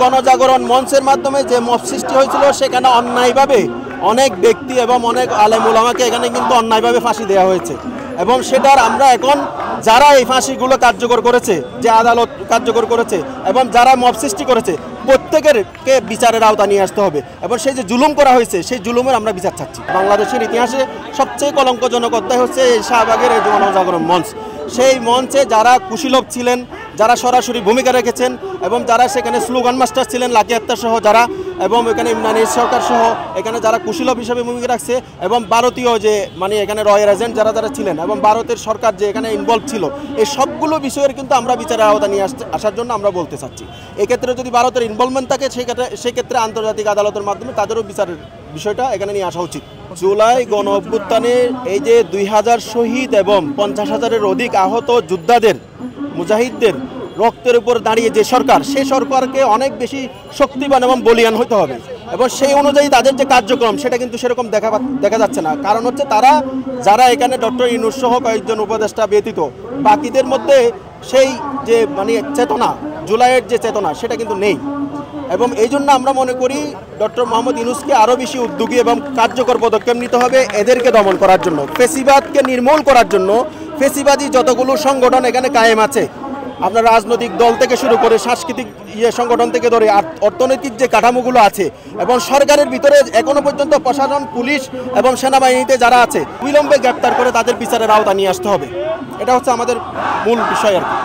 গণজাগরণ মঞ্চের মাধ্যমে যে মব সৃষ্টি হয়েছিল সেখানে অন্যায়ভাবে অনেক ব্যক্তি এবং অনেক আলেম ওলামাকে এখানে কিন্তু অন্যায়ভাবে ফাঁসি দেওয়া হয়েছে এবং সেটার আমরা এখন যারা এই ফাঁসিগুলো কার্যকর করেছে, যে আদালত কার্যকর করেছে এবং যারা মব সৃষ্টি করেছে প্রত্যেকেরকে বিচারের আওতা নিয়ে আসতে হবে এবং সেই যে জুলুম করা হয়েছে সেই জুলুমের আমরা বিচার চাচ্ছি। বাংলাদেশের ইতিহাসে সবচেয়ে কলঙ্কজনক অধ্যায় হচ্ছে এই শাহবাগের এই গণজাগরণ মঞ্চ। সেই মঞ্চে যারা কুশীলব ছিলেন, যারা সরাসরি ভূমিকা রেখেছেন এবং যারা সেখানে স্লোগান মাস্টার ছিলেন লাকি আক্তার সহ যারা, এবং এখানে ইমরান সরকার সহ এখানে যারা কুশীলব হিসেবে ভূমিকা রাখছে এবং ভারতীয় যে এখানে রয়্যাল এজেন্ট যারা যারা ছিলেন এবং ভারতের সরকার যে এখানে ইনভলভ ছিল, এই সবগুলো বিষয়ের কিন্তু আমরা বিচারের আওতা নিয়ে আসার জন্য আমরা বলতে চাচ্ছি। এক্ষেত্রে যদি ভারতের ইনভলভমেন্ট থাকে সেক্ষেত্রে আন্তর্জাতিক আদালতের মাধ্যমে তাদেরও বিচারের বিষয়টা এখানে নিয়ে আসা উচিত। জুলাই গণ অভ্যুত্থানে এই যে 2000 শহীদ এবং 50,000-এর অধিক আহত যোদ্ধাদের, মুজাহিদদের রক্তের উপর দাঁড়িয়ে যে সরকার, সেই সরকারকে অনেক বেশি শক্তিবান এবং বলিয়ান হতে হবে এবং সেই অনুযায়ী তাদের যে কার্যক্রম সেটা কিন্তু সেরকম দেখা যাচ্ছে না। কারণ হচ্ছে তারা যারা এখানে ডক্টর ইউনূস সহ কয়েকজন উপদেষ্টা ব্যতীত বাকিদের মধ্যে সেই যে চেতনা, জুলাইয়ের যে চেতনা সেটা কিন্তু নেই এবং এই জন্য আমরা মনে করি ডক্টর মোহাম্মদ ইউনূসকে আরও বেশি উদ্যোগী এবং কার্যকর পদক্ষেপ নিতে হবে এদেরকে দমন করার জন্য, ফেসিবাদকে নির্মূল করার জন্য। ফেসিবাদী যতগুলো সংগঠন এখানে কায়েম আছে, আপনার রাজনৈতিক দল থেকে শুরু করে সাংস্কৃতিক সংগঠন থেকে ধরে অর্থনৈতিক যে কাঠামোগুলো আছে এবং সরকারের ভিতরে এখনো পর্যন্ত প্রশাসন, পুলিশ এবং সেনাবাহিনীতে যারা আছে বিলম্বে গ্রেপ্তার করে তাদের বিচারের আওতা নিয়ে আসতে হবে। এটা হচ্ছে আমাদের মূল বিষয় আর কি।